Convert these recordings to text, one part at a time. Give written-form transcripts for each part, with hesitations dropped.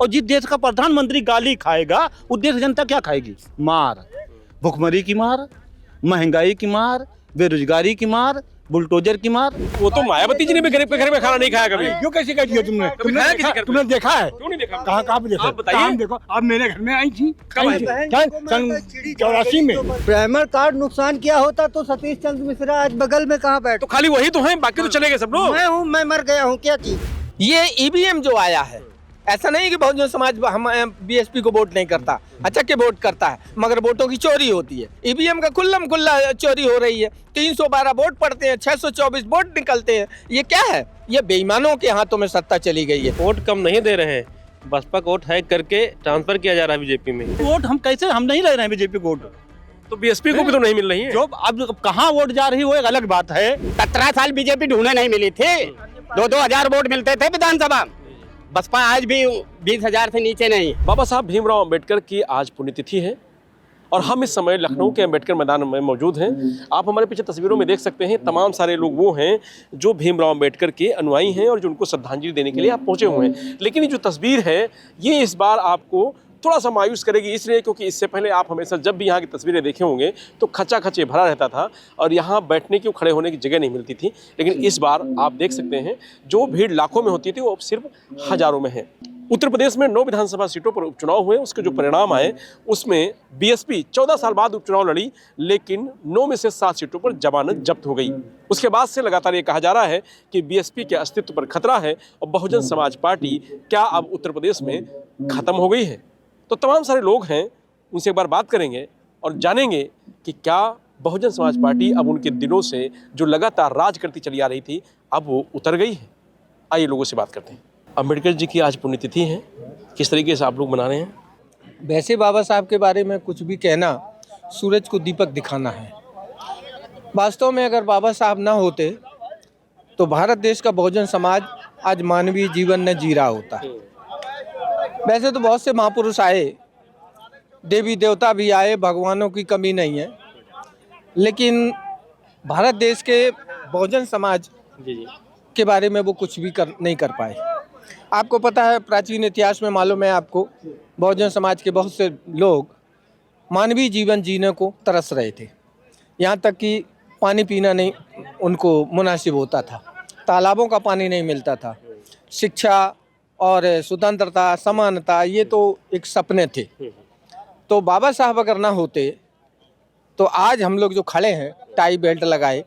और जिस देश का प्रधानमंत्री गाली खाएगा उस देश की जनता क्या खाएगी? मार, भुखमरी की मार, महंगाई की मार, बेरोजगारी की मार, बुलडोजर की मार। वो तो मायावती जी ने भी गरीब के घर में खाना नहीं खाया कभी। क्यों कैसे कह दिया तुमने? तुमने देखा है? क्यों नहीं देखा? कहाँ पे देखा? आप बताइए। देखो, आप मेरे घर में आई थी कब आई थी? सन 84 में। प्राइमर कार्ड नुकसान किया होता तो सतीश चंद्र मिश्रा आज बगल में कहाँ बैठ? तो खाली वही तो है, बाकी तो चले गए सब लोग। मैं हूँ, मैं मर गया हूँ, क्या चीज? ये ईवीएम जो आया है, ऐसा नहीं कि बहुजन समाज हम बीएसपी को वोट नहीं करता, अच्छा के वोट करता है, मगर वोटों की चोरी होती है। ईवीएम का खुल्लम खुल्ला चोरी हो रही है। 312 वोट पड़ते हैं, 624 वोट निकलते हैं। ये क्या है? ये बेईमानों के हाथों में सत्ता चली गई है। वोट कम नहीं दे रहे हैं, बसपा को वोट हैक करके ट्रांसफर किया जा रहा है बीजेपी में। वोट हम नहीं ले रहे हैं बीजेपी को वोट, तो बीएसपी को भी तो नहीं मिल रही है। जो अब कहाँ वोट जा रही है वो एक अलग बात है। 17 साल बीजेपी ढूंढे नहीं मिली थी, 2-2 हजार वोट मिलते थे विधानसभा। बसपा आज भी 20,000 से नीचे नहीं। बाबा साहब भीमराव अंबेडकर की आज पुण्यतिथि है और हम इस समय लखनऊ के अंबेडकर मैदान में मौजूद हैं। आप हमारे पीछे तस्वीरों में देख सकते हैं, तमाम सारे लोग वो हैं जो भीमराव अंबेडकर के अनुयायी हैं और जो उनको श्रद्धांजलि देने के लिए आप पहुंचे हुए हैं। लेकिन ये जो तस्वीर है ये इस बार आपको थोड़ा सा मायूस करेगी, इसलिए क्योंकि इससे पहले आप हमेशा जब भी यहाँ की तस्वीरें देखे होंगे तो खचा खचे भरा रहता था और यहाँ बैठने की, खड़े होने की जगह नहीं मिलती थी। लेकिन इस बार आप देख सकते हैं जो भीड़ लाखों में होती थी वो अब सिर्फ हजारों में है। उत्तर प्रदेश में 9 विधानसभा सीटों पर उपचुनाव हुए, उसके जो परिणाम आए उसमें बीएसपी 14 साल बाद उपचुनाव लड़ी, लेकिन 9 में से 7 सीटों पर जमानत जब्त हो गई। उसके बाद से लगातार ये कहा जा रहा है कि बीएसपी के अस्तित्व पर खतरा है और बहुजन समाज पार्टी क्या अब उत्तर प्रदेश में खत्म हो गई है। तो तमाम सारे लोग हैं, उनसे एक बार बात करेंगे और जानेंगे कि क्या बहुजन समाज पार्टी अब उनके दिनों से जो लगातार राज करती चली आ रही थी अब वो उतर गई है। आइए लोगों से बात करते हैं। अंबेडकर जी की आज पुण्यतिथि है, किस तरीके से आप लोग मना रहे हैं? वैसे बाबा साहब के बारे में कुछ भी कहना सूरज को दीपक दिखाना है। वास्तव में अगर बाबा साहब ना होते तो भारत देश का बहुजन समाज आज मानवीय जीवन न जी रहा होता। वैसे तो बहुत से महापुरुष आए, देवी देवता भी आए, भगवानों की कमी नहीं है, लेकिन भारत देश के बहुजन समाज के बारे में वो कुछ भी नहीं कर पाए। आपको पता है, प्राचीन इतिहास में मालूम है आपको, बहुजन समाज के बहुत से लोग मानवीय जीवन जीने को तरस रहे थे। यहाँ तक कि पानी पीना नहीं उनको मुनासिब होता था, तालाबों का पानी नहीं मिलता था, शिक्षा और स्वतंत्रता, समानता, ये तो एक सपने थे। तो बाबा साहब अगर ना होते तो आज हम लोग जो खड़े हैं टाई बेल्ट लगाए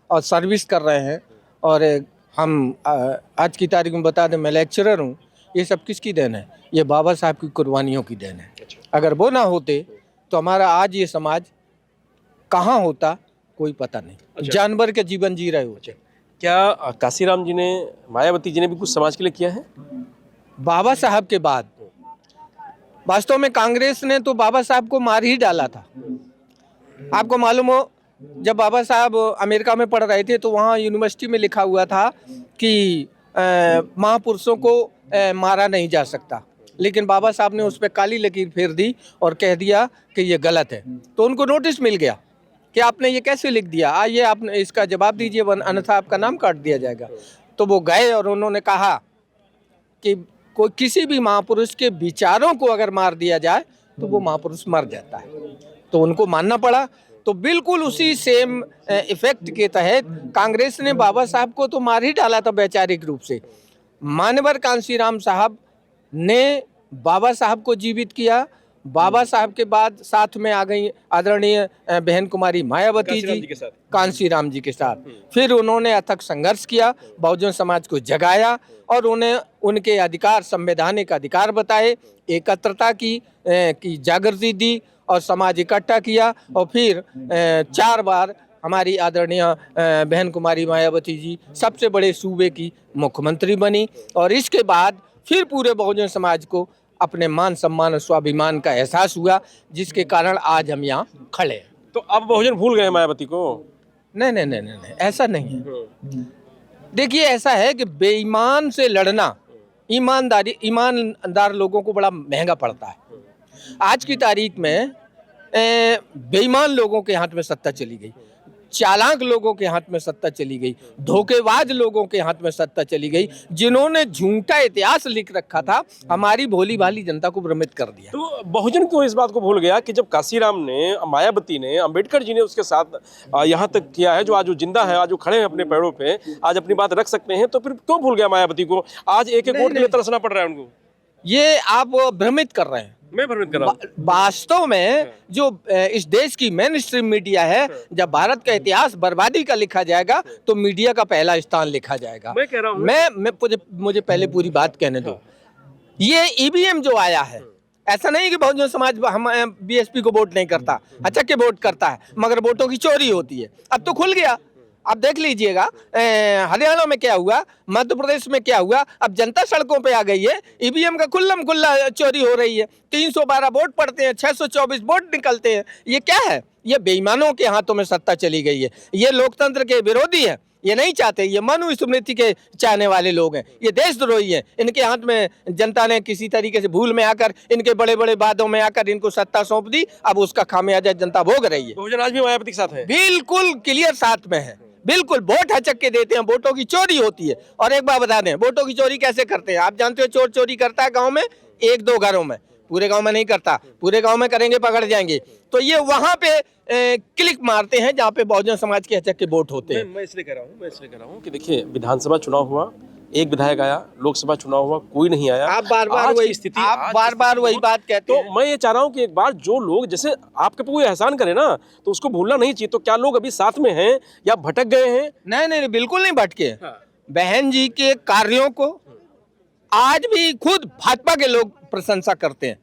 और सर्विस कर रहे हैं, और हम आज की तारीख में बता दें मैं लेक्चरर हूँ, ये सब किसकी देन है? ये बाबा साहब की कुर्बानियों की देन है। अगर वो ना होते तो हमारा आज ये समाज कहाँ होता कोई पता नहीं। जानवर के जीवन जी रहे होते। क्या काशीराम जी ने, मायावती जी ने भी कुछ समाज के लिए किया है? बाबा साहब के बाद वास्तव में कांग्रेस ने तो बाबा साहब को मार ही डाला था। आपको मालूम हो, जब बाबा साहब अमेरिका में पढ़ रहे थे तो वहाँ यूनिवर्सिटी में लिखा हुआ था कि महापुरुषों को मारा नहीं जा सकता, लेकिन बाबा साहब ने उस पर काली लकीर फेर दी और कह दिया कि ये गलत है। तो उनको नोटिस मिल गया कि आपने ये कैसे लिख दिया, आइए आप इसका जवाब दीजिए, अन्यथा आपका नाम काट दिया जाएगा। तो वो गए और उन्होंने कहा कि कोई किसी भी महापुरुष के विचारों को अगर मार दिया जाए तो वो महापुरुष मर जाता है। तो उनको मानना पड़ा। तो बिल्कुल उसी सेम इफेक्ट के तहत कांग्रेस ने बाबा साहब को तो मार ही डाला था वैचारिक रूप से। मानवर कांशीराम साहब ने बाबा साहब को जीवित किया। बाबा साहब के बाद साथ में आ गई आदरणीय बहन कुमारी मायावती जी कांशीराम जी के साथ। फिर उन्होंने अथक संघर्ष किया, बहुजन समाज को जगाया और उन्हें उनके अधिकार, संवैधानिक अधिकार बताए, एकत्रता की जागृति दी और समाज इकट्ठा किया। और फिर 4 बार हमारी आदरणीय बहन कुमारी मायावती जी सबसे बड़े सूबे की मुख्यमंत्री बनी। और इसके बाद फिर पूरे बहुजन समाज को अपने मान सम्मान और स्वाभिमान का एहसास हुआ, जिसके कारण आज हम यहाँ खड़े हैं। तो अब बहुजन भूल गए मायावती को? नहीं, ऐसा नहीं है। देखिए, ऐसा है कि बेईमान से लड़ना ईमानदार लोगों को बड़ा महंगा पड़ता है। आज की तारीख में बेईमान लोगों के हाथ में सत्ता चली गई। चालाक लोगों के हाथ में सत्ता चली गई, धोखेबाज लोगों के हाथ में सत्ता चली गई, जिन्होंने झूठा इतिहास लिख रखा था, हमारी भोली भाली जनता को भ्रमित कर दिया। तो बहुजन क्यों इस बात को भूल गया कि जब काशीराम ने, मायावती ने, अंबेडकर जी ने उसके साथ यहाँ तक किया है, जो आज वो जिंदा है, आज वो खड़े हैं अपने पैरों पे, आज अपनी बात रख सकते हैं, तो फिर क्यों भूल गया मायावती को? आज एक एक वोट के लिए तरसना पड़ रहा है उनको। ये आप भ्रमित कर रहे हैं। मैं भ्रमित कर रहा हूँ। वास्तव में जो इस देश की मेन स्ट्रीम मीडिया है, जब भारत का इतिहास बर्बादी का लिखा जाएगा तो मीडिया का पहला स्थान लिखा जाएगा। मैं कह रहा हूँ, मैं मुझे पहले पूरी बात कहने दो। ये ईवीएम जो आया है, ऐसा नहीं कि बहुजन समाज हम बीएसपी को वोट नहीं करता, अच्छा के वोट करता है, मगर वोटों की चोरी होती है। अब तो खुल गया, अब देख लीजिएगा हरियाणा में क्या हुआ, मध्य प्रदेश में क्या हुआ, अब जनता सड़कों पे आ गई है, ईवीएम का खुल्लम खुल्ला चोरी हो रही है। 312 वोट पड़ते हैं, 624 वोट निकलते हैं। ये क्या है? ये बेईमानों के हाथों में सत्ता चली गई है। ये लोकतंत्र के विरोधी है, ये नहीं चाहते, ये मनुस्मृति के चाहने वाले लोग हैं, ये देशद्रोही हैं। इनके हाथ में जनता ने किसी तरीके से भूल में आकर, इनके बड़े बड़े वादों में आकर इनको सत्ता सौंप दी। अब उसका खामियाजा जनता भोग रही है। बहुजन आज भी मायावती के साथ है, बिल्कुल क्लियर साथ में है, बिल्कुल वोट हचक के देते हैं, वोटों की चोरी होती है। और एक बात बता दें, वोटों की चोरी कैसे करते हैं? आप जानते हो, चोर चोरी करता है गांव में, एक दो घरों में, पूरे गांव में नहीं करता। पूरे गांव में करेंगे पकड़ जाएंगे। तो ये वहां पे क्लिक मारते हैं जहां पे बहुजन समाज के हचक के वोट होते हैं। मैं इसलिए कह रहा हूँ कि देखिए, विधानसभा चुनाव हुआ, एक विधायक आया, लोकसभा चुनाव हुआ, कोई नहीं आया। आप बार बार वही स्थिति, आप बार बार वही बात कहते हैं। तो मैं ये चाह रहा हूँ कि एक बार जो लोग जैसे आपके पे कोई एहसान करे ना, तो उसको भूलना नहीं चाहिए। तो क्या लोग अभी साथ में हैं या भटक गए हैं? नहीं, बिल्कुल नहीं भटके। बहन जी के कार्यों को आज भी खुद भाजपा के लोग प्रशंसा करते हैं।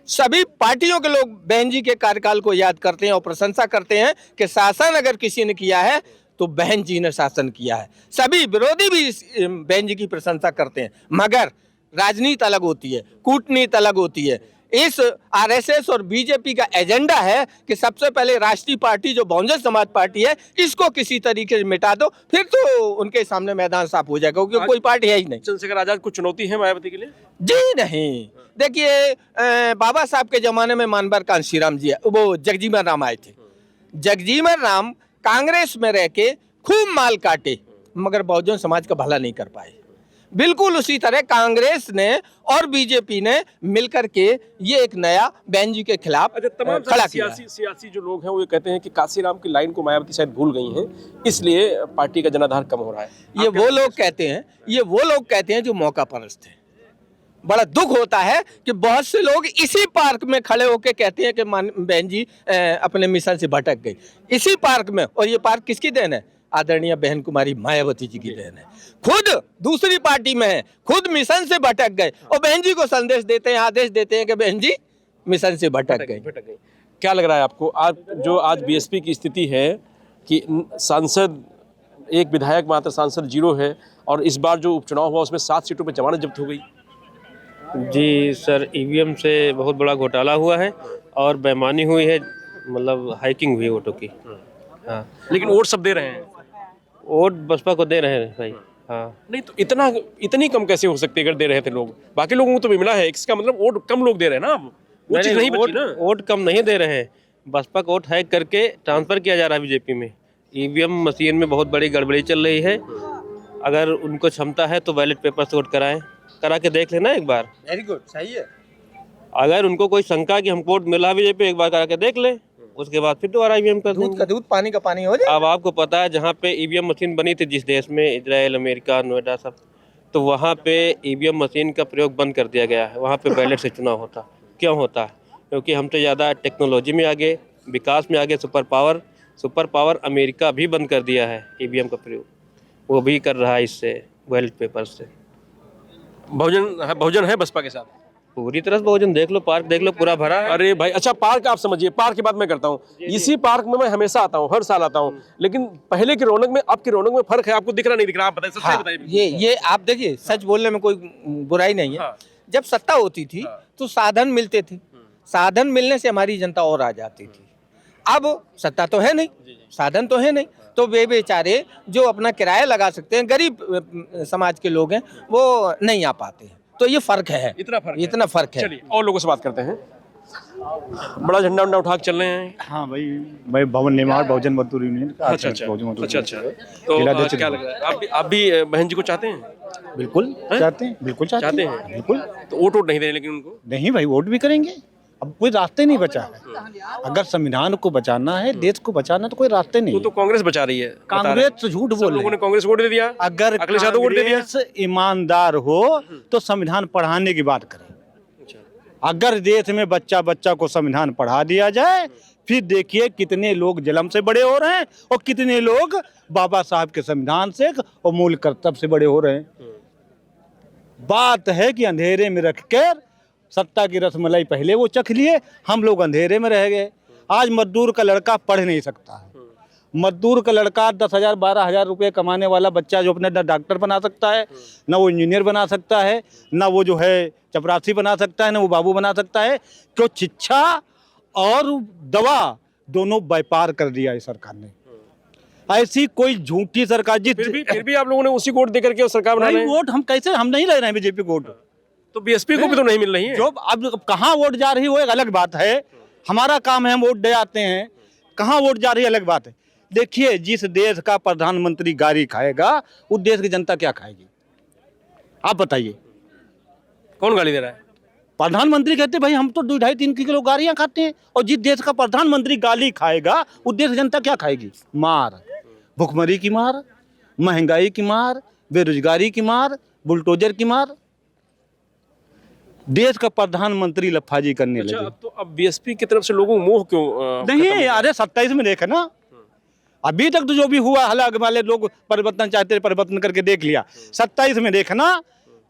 सभी पार्टियों के लोग बहन जी के कार्यकाल को याद करते हैं और प्रशंसा करते हैं कि शासन अगर किसी ने किया है तो बहन जी ने शासन किया है। सभी विरोधी भी बहन जी की प्रशंसा करते हैं, मगर राजनीति अलग होती है, कूटनीति अलग होती है। इस आरएसएस और बीजेपी का एजेंडा है कि सबसे पहले राष्ट्रीय पार्टी जो बहुजन समाज पार्टी है, इसको किसी तरीके से मिटा दो, फिर तो उनके सामने मैदान साफ हो जाएगा, क्योंकि कोई पार्टी है ही नहीं। चंद्रशेखर आजाद कुछ चुनौती है मायावती के लिए? जी नहीं। देखिए, बाबा साहब के जमाने में मानवर कांशीराम जी, वो जगजीवन राम आए थे। जगजीवन राम कांग्रेस में रह के खूब माल काटे, मगर बहुजन समाज का भला नहीं कर पाए। बिल्कुल उसी तरह कांग्रेस ने और बीजेपी ने मिलकर के ये एक नया बहन जी के खिलाफ तमाम खड़ा किया। सियासी जो लोग हैं वो ये कहते हैं कि काशीराम की लाइन को मायावती शायद भूल गई हैं, इसलिए पार्टी का जनाधार कम हो रहा है। ये वो लोग कहते हैं जो मौका परस्त हैं। बड़ा दुख होता है कि बहुत से लोग इसी पार्क में खड़े होकर कहते हैं कि बहन जी अपने मिशन से भटक गई। इसी पार्क में, और ये पार्क किसकी देन है? आदरणीय बहन कुमारी मायावती जी की देन है। खुद दूसरी पार्टी में है, खुद मिशन से भटक गए और बहन जी को संदेश देते हैं, आदेश देते हैं कि बहन जी मिशन से भटक गई। क्या लग रहा है आपको, आज बीएसपी की स्थिति है कि सांसद, एक विधायक मात्र सांसद 0 है, और इस बार जो उपचुनाव हुआ उसमें 7 सीटों पर जमानत जब्त हो गई? जी सर, ईवीएम से बहुत बड़ा घोटाला हुआ है और बेईमानी हुई है, मतलब हाइकिंग हुई है वोटों की। हाँ, लेकिन वोट सब दे रहे हैं। वोट बसपा को दे रहे हैं भाई। हाँ, नहीं तो इतनी कम कैसे हो सकती है अगर दे रहे थे लोग? बाकी लोगों को तो भी मिला है, इसका मतलब वोट कम लोग दे रहे हैं ना। अब वो चीज़ नहीं बची ना। वोट कम नहीं दे रहे हैं, बसपा को वोट हैक करके ट्रांसफर किया जा रहा है बीजेपी में। ईवीएम मशीन में बहुत बड़ी गड़बड़ी चल रही है। अगर उनको क्षमता है तो बैलेट पेपर से वोट करा के देख लेना एक बार। वेरी गुड, सही है। अगर उनको कोई शंका कि हमको वोट मिला बीजेपी, एक बार करा के देख ले, उसके बाद फिर दोबारा ईवीएम कर दूध का दूध, पानी का पानी हो जाए। अब आपको पता है, जहाँ पे ईवीएम मशीन बनी थी जिस देश में, इजराइल, अमेरिका, नोएडा सब, तो वहाँ पे ईवीएम मशीन का प्रयोग बंद कर दिया गया है। वहाँ पे बैलेट से चुनाव होता। क्यों होता है? क्योंकि हमसे ज़्यादा टेक्नोलॉजी में आगे, विकास में आगे, सुपर पावर अमेरिका भी बंद कर दिया है ईवीएम का प्रयोग, वो भी कर रहा है इससे, बैलेट पेपर से। बहुजन है बसपा के साथ पूरी तरह से। बहुजन देख लो, पार्क देख लो, पूरा भरा है। अरे भाई, अच्छा पार्क आप समझिए, पार्क की बात मैं करता हूँ। इसी पार्क में मैं हमेशा आता हूँ, हर साल आता हूँ, लेकिन पहले की रौनक में अब की रौनक में फर्क है। आपको दिख रहा नहीं दिख रहा? आप बताइए, सच्चाई बताइए। ये आप देखिए, सच बोलने में कोई बुराई नहीं है। जब सत्ता होती थी तो साधन मिलते थे, साधन मिलने से हमारी जनता और आ जाती थी। अब सत्ता तो है नहीं, साधन तो है नहीं, तो वे बेचारे जो अपना किराया लगा सकते हैं, गरीब समाज के लोग हैं, वो नहीं आ पाते हैं। तो ये फर्क है, इतना फर्क है। चलिए और लोगों से बात करते हैं। बड़ा झंडा उंडा उठा के चल रहे हैं। हाँ भाई, मैं भवन निर्माण बहुजन मजदूर यूनियन का अच्छा तो जिलाध्यक्ष क्या लग रहा है आप भी बहन जी को चाहते हैं? बिल्कुल चाहते हैं, बिल्कुल चाहते हैं, बिल्कुल। तो वोट नहीं दे रहे लेकिन उनको? नहीं भाई, वोट भी करेंगे। अब कोई रास्ते नहीं बचा है। अगर संविधान को बचाना है, देश को बचाना है, तो कोई रास्ते नहीं। तो कांग्रेस बचा रही है, कांग्रेस झूठ बोल लोगों ने कांग्रेस वोट दे दिया। अगर अखिलेश यादव वोट दे दिया। कांग्रेस ईमानदार हो तो संविधान पढ़ाने की बात करें। अगर देश में बच्चा बच्चा को संविधान पढ़ा दिया जाए, फिर देखिए कितने लोग जन्म से बड़े हो रहे हैं और कितने लोग बाबा साहब के संविधान से और मूल कर्तव्य से बड़े हो रहे हैं। बात है कि अंधेरे में रखकर सत्ता की रसमलाई पहले वो चख लिए, हम लोग अंधेरे में रह गए। आज मजदूर का लड़का पढ़ नहीं सकता है। मजदूर का लड़का 10,000 12,000 रुपये कमाने वाला बच्चा जो अपने ना डॉक्टर बना सकता है, ना वो इंजीनियर बना सकता है, ना वो जो है चपरासी बना सकता है, ना वो बाबू बना सकता है। क्यों? शिक्षा और दवा दोनों व्यापार कर दिया है सरकार ने। ऐसी कोई झूठी सरकार फिर भी आप लोगों ने उसी वोट देकर के सरकार बना रहे हैं। वोट हम कैसे, हम नहीं ले रहे हैं बीजेपी को वोट। तो बीएसपी को भी तो नहीं मिल रही है। जो अब कहाँ वोट जा रही है वो एक अलग बात है। हमारा काम है हम वोट दे आते हैं, कहाँ वोट जा रही है अलग बात है। देखिए, जिस देश का प्रधानमंत्री गाड़ी खाएगा उस देश की जनता क्या खाएगी? आप बताइए। कौन गाली दे रहा है? प्रधानमंत्री कहते भाई हम तो 2-2.5-3 किलो गाड़ियां खाते हैं, और जिस देश का प्रधानमंत्री गाली खाएगा उस देश की जनता क्या खाएगी? मार, भुखमरी की मार, महंगाई की मार, बेरोजगारी की मार, बुलडोजर की मार। देश का प्रधानमंत्री लफाजी करने लगे। अब बीएसपी की तरफ से लोगों को मोह क्यों नहीं? अरे 27 में देखे ना, अभी तक तो जो भी हुआ अलग वाले लोग परिवर्तन चाहते, परिवर्तन करके देख लिया। 27 में देखना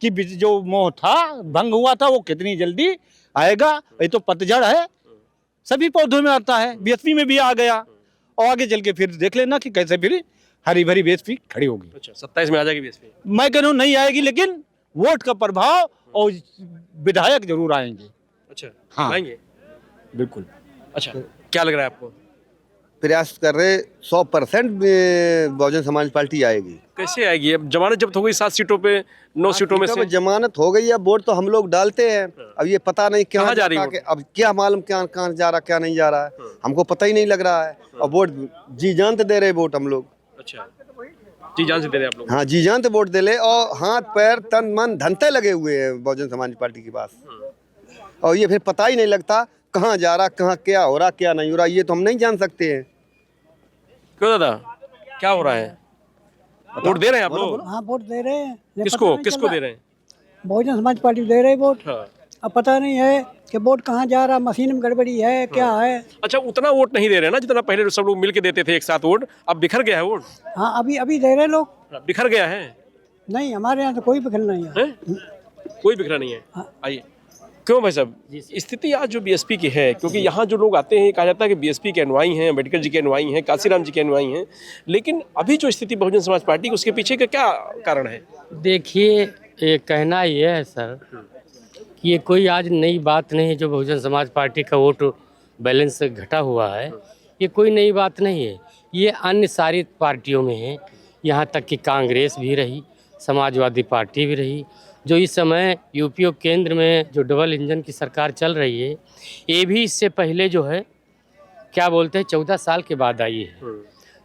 कि जो मोह था, भंग हुआ था, वो कितनी जल्दी आएगा। ये तो पतझड़ है, सभी पौधों में आता है, बीएसपी में भी आ गया, और आगे चल के फिर देख लेना कि कैसे फिर हरी भरी बीएसपी खड़ी होगी। अच्छा, 27 में आ जाएगी बीएसपी? मैं कह रहा हूँ नहीं आएगी, लेकिन वोट का प्रभाव और विधायक जरूर आएंगे। अच्छा, हाँ आएंगे बिल्कुल। अच्छा, क्या लग रहा है आपको? प्रयास कर रहे 100% बहुजन समाज पार्टी आएगी। कैसे आएगी? अब जमानत जब्त हो गई 7 सीटों पे, 9 सीटों में से जमानत हो गई है। वोट तो हम लोग डालते हैं, अब ये पता नहीं कहाँ जा रही है। अब क्या मालूम क्या कहाँ जा रहा क्या नहीं जा रहा है, हमको पता ही नहीं लग रहा है। और वोट जी जान से दे रहे वोट हम लोग। अच्छा, जी जान से दे रहे हैं आप लोग? हाँ, जी जान से वोट दे ले, और हाथ पैर तन मन धन से लगे हुए हैं बहुजन समाज पार्टी के पास। और ये फिर पता ही नहीं लगता कहाँ जा रहा, कहाँ क्या हो रहा क्या नहीं हो रहा, ये तो हम नहीं जान सकते हैं। क्यों दादा, क्या हो रहा है? वोट दे रहे हैं आप लोग? हाँ, वोट दे रहे हैं। किसको दे रहे हैं? बहुजन समाज पार्टी दे रहे वोट। हाँ। अब पता नहीं है कि वोट कहाँ जा रहा, मशीन में गड़बड़ी है क्या है। अच्छा, उतना वोट नहीं दे रहे ना जितना पहले सब लोग मिलके देते थे एक साथ वोट। अब बिखर गया है वोट? हाँ, अभी दे रहे लोग। बिखर गया है? नहीं, हमारे यहाँ तो कोई बिखर नहीं है। कोई बिखरा नहीं है। आइए, क्यों भाई साहब, स्थिति आज जो बीएसपी की है, क्योंकि यहाँ जो लोग आते हैं कहा जाता है कि बीएसपी के अनुयायी हैं, अम्बेडकर जी के अनुयायी हैं, काशीराम जी के अनुयायी हैं, लेकिन अभी जो स्थिति बहुजन समाज पार्टी की, उसके पीछे का क्या कारण है? देखिए, ये कहना ये है सर कि ये कोई आज नई बात नहीं है जो बहुजन समाज पार्टी का वोट बैलेंस घटा हुआ है। ये कोई नई बात नहीं है, ये अन्य सारी पार्टियों में है। यहाँ तक कि कांग्रेस भी रही, समाजवादी पार्टी भी रही। जो इस समय यूपी और केंद्र में जो डबल इंजन की सरकार चल रही है, ये भी इससे पहले जो है क्या बोलते हैं 14 साल के बाद आई है।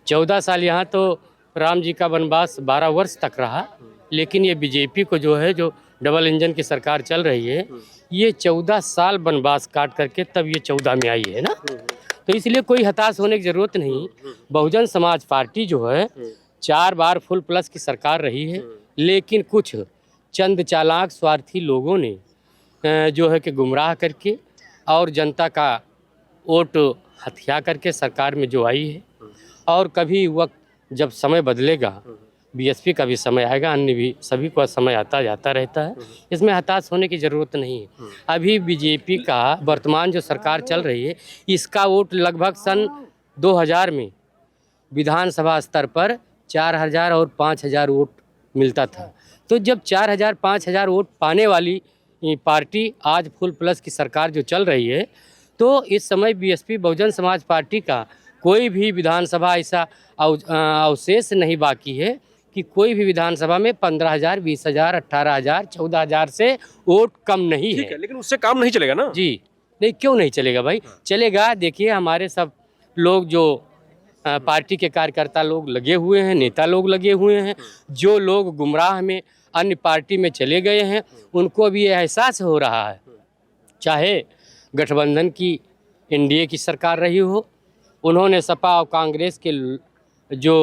14 साल यहाँ तो राम जी का वनवास 12 वर्ष तक रहा, लेकिन ये बीजेपी को जो है, जो डबल इंजन की सरकार चल रही है, ये 14 साल वनवास काट करके तब ये 14 में आई है ना। तो इसलिए कोई हताश होने की ज़रूरत नहीं। बहुजन समाज पार्टी जो है 4 बार फुल प्लस की सरकार रही है, लेकिन कुछ चंद चालाक स्वार्थी लोगों ने जो है कि गुमराह करके और जनता का वोट हथिया करके सरकार में जो आई है। और कभी वक्त जब समय बदलेगा, बीएसपी का भी समय आएगा, अन्य भी सभी का समय आता जाता रहता है। इसमें हताश होने की ज़रूरत नहीं है। अभी बीजेपी का वर्तमान जो सरकार चल रही है, इसका वोट लगभग सन 2000 में विधानसभा स्तर पर 4000 और 5000 वोट मिलता था। तो जब 4000-5000 वोट पाने वाली पार्टी आज फुल प्लस की सरकार जो चल रही है, तो इस समय बीएसपी बहुजन समाज पार्टी का कोई भी विधानसभा ऐसा अवशेष नहीं बाकी है कि कोई भी विधानसभा में 15,000, 20,000, 18,000, 14,000 से वोट कम नहीं है। लेकिन उससे काम नहीं चलेगा ना जी। नहीं, क्यों नहीं चलेगा भाई? चलेगा। देखिए, हमारे सब लोग जो पार्टी के कार्यकर्ता लोग लगे हुए हैं, नेता लोग लगे हुए हैं, जो लोग गुमराह में अन्य पार्टी में चले गए हैं, उनको भी ये एहसास हो रहा है, चाहे गठबंधन की एनडीए की सरकार रही हो, उन्होंने सपा और कांग्रेस के जो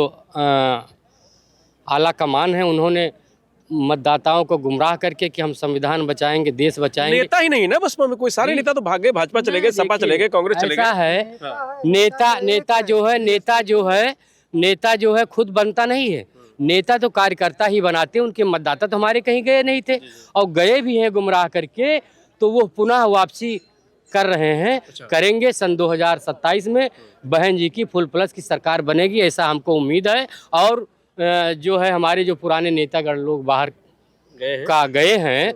आला कमान है, उन्होंने मतदाताओं को गुमराह करके कि हम संविधान बचाएंगे, देश बचाएंगे। नेता ही नहीं ना बसपा में कोई, सारे नेता तो भाग गए, भाजपा चले गए, सपा चले गए, कांग्रेस चले गए। ऐसा है, नेता जो है खुद बनता नहीं है। नेता तो कार्यकर्ता ही बनाते हैं, उनके मतदाता तो हमारे कहीं गए नहीं थे, और गए भी हैं गुमराह करके, तो वो पुनः वापसी कर रहे हैं, करेंगे। सन 2027 में बहन जी की फुल प्लस की सरकार बनेगी, ऐसा हमको उम्मीद है। और जो है हमारे जो पुराने नेतागण लोग बाहर गए हैं,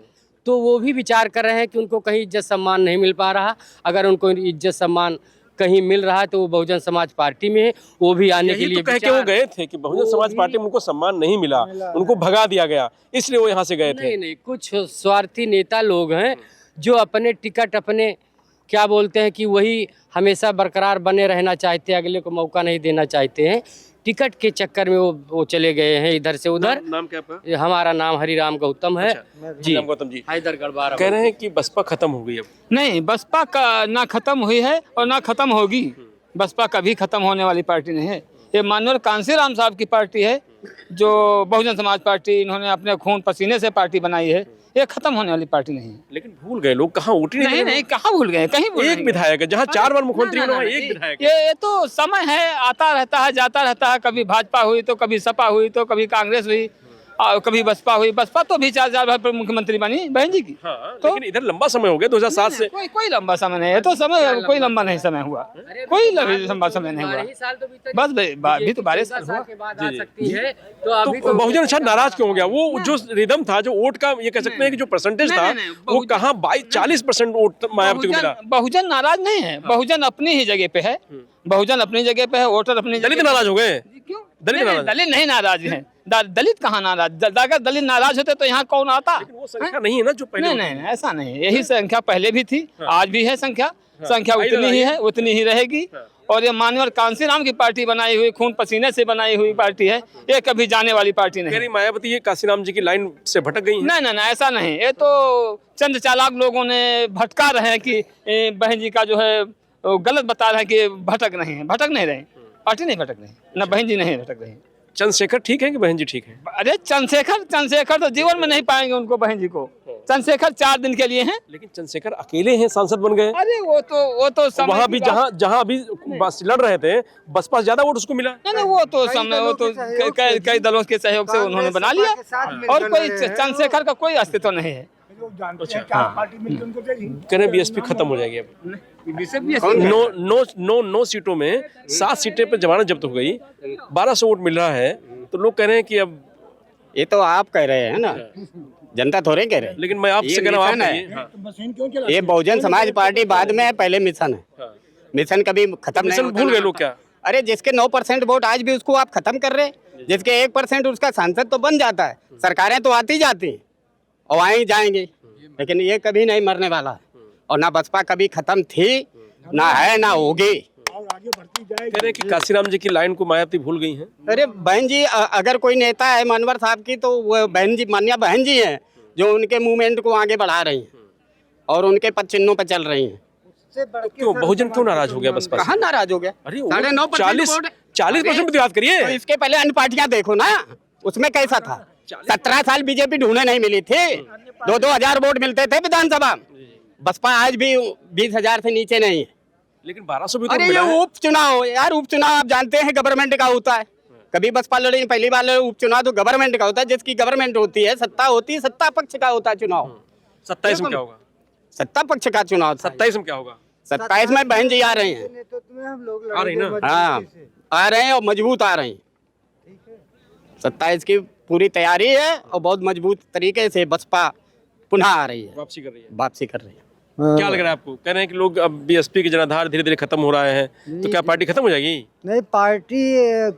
तो वो भी विचार कर रहे हैं कि उनको कहीं इज्जत सम्मान नहीं मिल पा रहा। अगर उनको इज्जत सम्मान कहीं मिल रहा है तो वो बहुजन समाज पार्टी में है, वो भी आने के लिए तो कह के वो गए थे कि बहुजन समाज पार्टी में उनको सम्मान नहीं मिला, उनको भगा दिया गया, इसलिए वो यहाँ से गए थे। नहीं, कुछ स्वार्थी नेता लोग हैं जो अपने टिकट, अपने क्या बोलते हैं कि वही हमेशा बरकरार बने रहना चाहते हैं, अगले को मौका नहीं देना चाहते हैं। टिकट के चक्कर में वो चले गए हैं इधर से उधर। नाम क्या आपका? हमारा नाम हरिराम गौतम है। जी गौतम जी, हैदरगढ़ बारह। कह रहे हैं कि बसपा खत्म हो गई अब। नहीं, बसपा का ना खत्म हुई है और ना खत्म होगी। बसपा कभी खत्म होने वाली पार्टी नहीं है। ये माननीय कांसीराम साहब की पार्टी है, जो बहुजन समाज पार्टी, इन्होंने अपने खून पसीने से पार्टी बनाई है। ये खत्म होने वाली पार्टी नहीं है। लेकिन भूल गए लोग, कहाँ वोट नहीं, कहाँ भूल गए? कहीं एक विधायक है, जहाँ 4 बार मुख्यमंत्री बना, एक विधायक। ये तो समय है, आता रहता है, जाता रहता है। कभी भाजपा हुई तो कभी सपा हुई तो कभी कांग्रेस हुई और कभी बसपा हुई। बसपा तो भी 4 बार मुख्यमंत्री बनी बहन जी की। तो लेकिन इधर लंबा समय हो गया 2007 से। कोई लंबा समय नहीं है, तो समय कोई लंबा नहीं समय हुआ, कोई लंबा समय नहीं हुआ। बस अभी तो 12 साल हुआ। तो बहुजन शायद नाराज क्यों हो गया? वो जो रिदम था, जो वोट का, ये कह सकते हैं कि जो परसेंटेज था, वो कहाँ 40% वोट मायावती को मिला। बहुजन नाराज नहीं है, बहुजन अपनी ही जगह पे है, बहुजन अपनी जगह पे है, वोटर अपनी जगह। दलित नाराज हो गए? क्यों? दलित नहीं नाराज है। दलित कहाँ नाराज? अगर दलित नाराज होते तो यहाँ कौन आता? वो संख्या नहीं है ना जो पहले। नहीं, ऐसा नहीं, यही संख्या पहले भी थी, आज भी है। संख्या उतनी ही है, उतनी ही रहेगी। और ये माननीय कांसीराम की पार्टी बनाई हुई, खून पसीने से बनाई हुई पार्टी है, ये कभी जाने वाली पार्टी नहीं। मायावती ये कांसीराम जी की लाइन से भटक गई है? नहीं, ऐसा नहीं। ये तो चंद चालाक लोगों ने भटका रहे हैं कि बहन जी का जो है गलत बता रहे हैं कि भटक नहीं रहे। पार्टी नहीं भटक रही, न बहन जी नहीं भटक रही। चंद्रशेखर ठीक है कि बहन जी ठीक है? अरे चंद्रशेखर तो जीवन में नहीं पाएंगे उनको, बहन जी को। चंद्रशेखर 4 दिन के लिए हैं। लेकिन चंद्रशेखर अकेले हैं, सांसद बन गए। अरे वो तो वहाँ भी जहाँ अभी लड़ रहे थे, बसपा ज्यादा वोट उसको मिला। नहीं, वो तो कई दलों के सहयोग से उन्होंने बना लिया, और कोई चंद्रशेखर का कोई अस्तित्व नहीं है। करें बीएसपी खत्म हो जाएगी अब। नो सीटों में 7 सीटें पर जमानत जब्त हो गई, 1200 वोट मिल रहा है, तो लोग कह रहे हैं कि अब। ये तो आप कह रहे हैं ना, जनता थोड़े कह रहे हैं। लेकिन मैं आपसे कह रहा हूँ, ये बहुजन समाज पार्टी बाद में है, पहले मिशन है। मिशन कभी खत्म नहीं होता। भूल गए लोग क्या? अरे जिसके 9% वोट आज भी, उसको आप खत्म कर रहे हैं। जिसके 1% उसका सांसद तो बन जाता है। सरकारें तो आती जाती हैं और आए जाएंगे, लेकिन ये कभी नहीं मरने वाला। और ना बसपा कभी खत्म थी, ना है, ना होगी। कह रहे कि कांसीराम जी की लाइन को मायावती भूल गई हैं। अरे बहन जी, अगर कोई नेता है मनवर साहब की, तो वो बहन जी, मान्या बहन जी हैं, जो उनके मूवमेंट को आगे बढ़ा रही हैं और उनके पद चिन्हों पर चल रही हैं। तो क्यों बहुजन क्यों नाराज हो गया बसपा? कहाँ नाराज हो गया? अरे 9.5% 40% की बात करिए। तो इसके पहले अन्य पार्टियां देखो ना, उसमें कैसा था। 17 साल बीजेपी ढूंढे नहीं मिली थी, 2-2 हजार वोट मिलते थे विधानसभा। बसपा आज भी 20,000 से नीचे नहीं है। लेकिन 1200 भी तो अरे मिला है। ये उपचुनाव यार, उपचुनाव आप जानते हैं गवर्नमेंट का होता है। कभी बसपा लड़ी, पहली बार लड़ी, उपचुनाव तो गवर्नमेंट का होता है। जिसकी गवर्नमेंट होती है, सत्ता होती है, सत्ता पक्ष का होता है चुनाव। 27 में क्या होगा? सत्ता पक्ष का चुनाव। 27 में क्या होगा? 27 में बहन जी आ रही हैं। आ रही ना? हाँ, आ रहे हैं और मजबूत आ रहे हैं। 27 की पूरी तैयारी है और बहुत मजबूत तरीके से बसपा पुनः आ रही है, वापसी कर रही है। वापसी कर रही है। क्या लग रहा है आपको? कह रहे हैं कि लोग अब बीएसपी के जनाधार धीरे धीरे खत्म हो रहा है, तो क्या पार्टी खत्म हो जाएगी? नहीं, पार्टी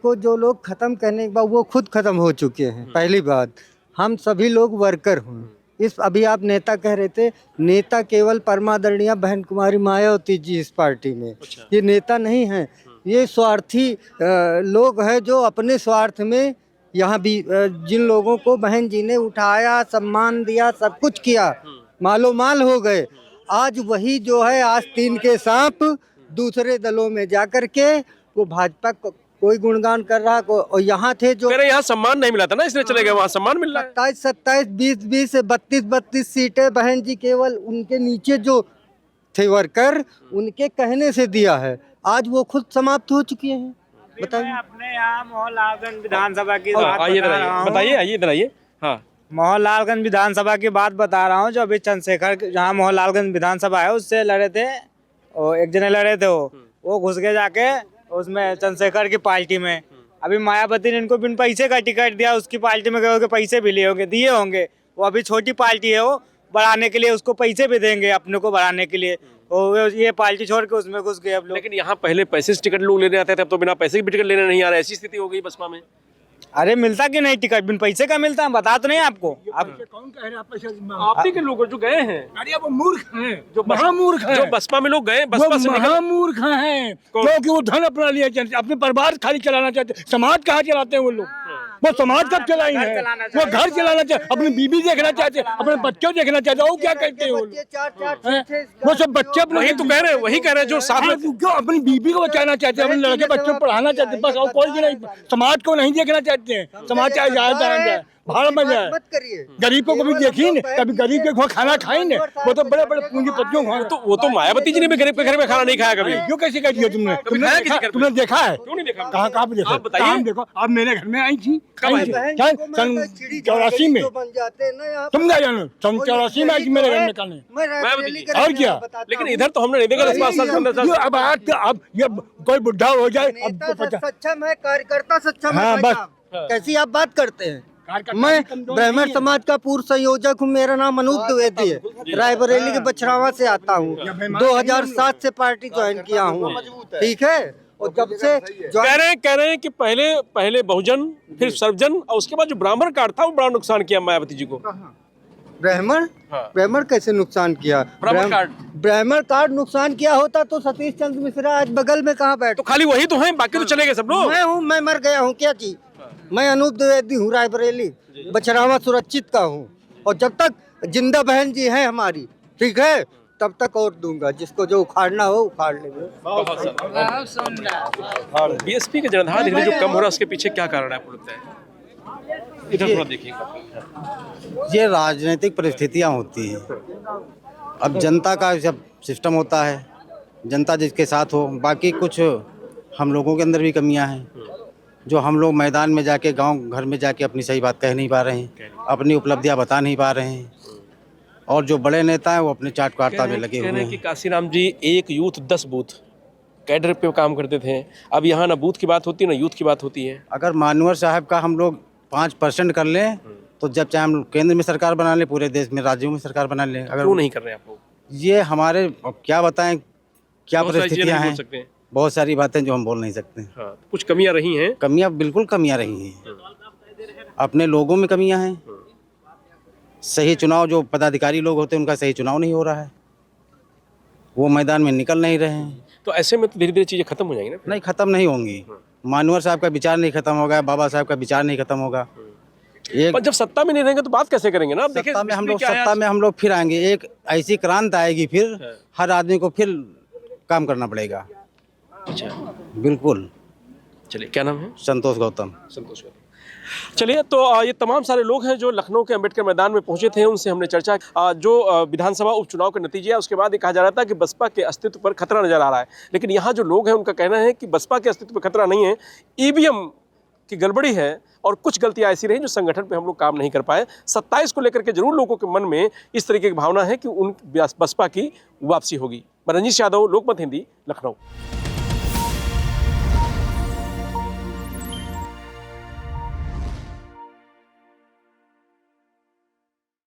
को जो लोग खत्म करने के बाद वो खुद खत्म हो चुके हैं। पहली बात, हम सभी लोग वर्कर हूँ, इस अभी आप नेता कह रहे थे, नेता केवल परमादरणीय बहन कुमारी मायावती जी इस पार्टी में। ये नेता नहीं है, ये स्वार्थी लोग हैं जो अपने स्वार्थ में यहाँ भी जिन लोगों को बहन जी ने उठाया, सम्मान दिया, सब कुछ किया, मालो माल हो गए। आज वही जो है आस्तीन के सांप दूसरे दलों में जाकर के वो भाजपा को कोई गुणगान कर रहा और यहाँ थे जो कह रहे यहाँ सम्मान नहीं मिला था ना, इसलिए चले गए, वहाँ सम्मान मिल रहा है। 27, 20 से 32 सीटें बहन जी केवल उनके नीचे जो थे वर्कर उनके कहने से दिया है। आज वो खुद समाप्त हो चुकी हैं। बताइए। अपने यहाँ मोहनलालगंज विधानसभा की आइए इधर आइए, बताइए, आइए इधर आइए। हाँ, मोहनलालगंज विधानसभा की बात बता रहा हूँ। जो अभी चंद्रशेखर जहाँ मोहनलालगंज विधानसभा है उससे लड़े थे, और एक जने लड़े थे, वो घुस गए जाके उसमें चंद्रशेखर की पार्टी में। अभी मायावती ने इनको बिन पैसे का टिकट दिया, उसकी पार्टी में गए, पैसे भी लिए होंगे, दिए होंगे। वो अभी छोटी पार्टी है, वो बढ़ाने के लिए उसको पैसे भी देंगे अपने को बढ़ाने के लिए, और ये पार्टी छोड़ के उसमें घुस गए अब लोग। लेकिन यहाँ पहले पैसे से टिकट लोग लेने आते थे, अब तो बिना पैसे के भी टिकट लेने नहीं आ रहे, ऐसी स्थिति हो गई बसपा में। अरे मिलता कि नहीं टिकट, बिन पैसे का मिलता है, बता तो नहीं आपको। आप कौन कह रहे हैं? आप ही के लोग जो गए हैं, अरे वो मूर्ख हैं, जो महामूर्ख हैं, जो बसपा में लोग गए, बसपा से महामूर्ख हैं, क्योंकि वो धन अपना लिया, अपने परिवार खाली चलाना चाहते। समाज कहाँ चलाते हैं वो लोग? वो समाज कब चलाएंगे? वो घर चलाना चाहते, अपनी बीबी देखना चाहते, अपने बच्चों देखना चाहते। वो क्या करते हैं वो लोग? वो सब बच्चे अपने, वही तो कह रहे हैं, वही कह रहे हैं जो साथ में क्यों अपनी बीबी को बचाना चाहते हैं, अपने लड़के बच्चों को पढ़ाना चाहते हैं, बस। और कोई भी नहीं, समाज को नहीं देखना चाहते हैं। समाज चाहे जाए भाड़ में जाए, गरीबों को भी देखी न, कभी गरीब के घर खाना खाई न। वो तो बड़े बड़े पूंजीपतियों को, वो तो मायावती जी ने भी गरीब के घर में खाना नहीं खाया कभी। क्यों कैसे कह दिया तुमने? तुमने देखा है? क्यों नहीं देखा? कहाँ कहाँ पे देखा? आप बताइए। देखो, आप मेरे घर में आई थी कब आई थी? सन 84 में। तुम क्या जानो? सन 84 में आई थी मेरे घर में खाने। और क्या? लेकिन इधर तो हमने नहीं देखा। अब ये कोई बुढ़ा हो जाए, सक्षम है कार्यकर्ता, सक्षम हाँ, है। बस। कैसी आप बात करते हैं? मैं ब्राह्मण समाज का पूर्व संयोजक हूँ। मेरा नाम अनूप द्विवेदी है, रायबरेली के बछरावा से आता हूँ। 2007 से पार्टी ज्वाइन किया हूँ, ठीक है। और जब से कह रहे हैं कि पहले बहुजन, फिर सर्वजन, और उसके बाद जो ब्राह्मण कार्ड था वो बड़ा नुकसान किया मायावती जी को। ब्राह्मण कैसे नुकसान किया? ब्राह्मण कार्ड नुकसान किया होता तो सतीश चंद्र मिश्रा आज बगल में कहाँ बैठ? तो खाली वही तो है, बाकी तो चले गए सब लोग। मैं मर गया हूँ क्या चीज? मैं अनूप द्विवेदी हूँ, रायबरेली बछरावा सुरक्षित का हूँ। और जब तक जिंदा बहन जी है हमारी, ठीक है, तब तक और दूंगा। जिसको जो उखाड़ना हो उखाड़ लेंगे। बीएसपी के जनाधार धीरे जो कम हो रहा है, उसके पीछे क्या कारण है आपको लगता है? इधर थोड़ा देखिएगा। ये राजनीतिक परिस्थितियां होती हैं। अब जनता का जब सिस्टम होता है, जनता जिसके साथ हो, बाकी कुछ हम लोगों के अंदर भी कमियां हैं, जो हम लोग मैदान में जाके, गांव घर में जाके अपनी सही बात कह नहीं पा रहे हैं, अपनी उपलब्धियां बता नहीं पा रहे हैं। और जो बड़े नेता हैं वो अपने चाटकारिता में लगे हुए हैं। कि काशीराम जी एक यूथ 10 बूथ कैडर पे काम करते थे, अब यहाँ ना बूथ की बात होती है ना यूथ की बात होती है। अगर मानवर साहब का हम लोग 5% कर लें तो जब चाहे हम केंद्र में सरकार बना लें, पूरे देश में राज्यों में सरकार बना लें। अगर क्यों नहीं कर रहे आप लोग? ये हमारे, क्या बताएं क्या परिस्थितियाँ हैं, बहुत सारी बातें जो हम बोल नहीं सकते। हाँ, कुछ कमियां रही हैं। कमियां बिल्कुल कमियां रही हैं। अपने लोगों में कमियां हैं। सही चुनाव, जो पदाधिकारी लोग होते हैं उनका सही चुनाव नहीं हो रहा है, वो मैदान में निकल नहीं रहे हैं। तो ऐसे में तो धीरे धीरे चीजें खत्म हो जाएंगी ना? नहीं, खत्म नहीं होंगी। मानवर साहब का विचार नहीं खत्म होगा, बाबा साहब का विचार नहीं खत्म होगा। पर जब सत्ता में नहीं रहेंगे तो बात कैसे करेंगे ना? आप देखिए, सत्ता में हम लोग फिर आएंगे, एक ऐसी क्रांति आएगी, फिर हर आदमी को फिर काम करना पड़ेगा। अच्छा, बिल्कुल। चलिए, क्या नाम है? संतोष गौतम। संतोष गौतम। चलिए, तो ये तमाम सारे लोग हैं जो लखनऊ के अंबेडकर मैदान में पहुंचे थे, उनसे हमने चर्चा जो विधानसभा उपचुनाव के नतीजे है, उसके बाद ये कहा जा रहा था कि बसपा के अस्तित्व पर खतरा नजर आ रहा है। लेकिन यहाँ जो लोग हैं उनका कहना है कि बसपा के अस्तित्व पर खतरा नहीं है, ईवीएम की गड़बड़ी है और कुछ गलतियां ऐसी रही जो संगठन पे हम लोग काम नहीं कर पाए। 27 को लेकर के जरूर लोगों के मन में इस तरीके की भावना है कि उन बसपा की वापसी होगी। मैं रंजीश यादव, लोकमत हिंदी, लखनऊ।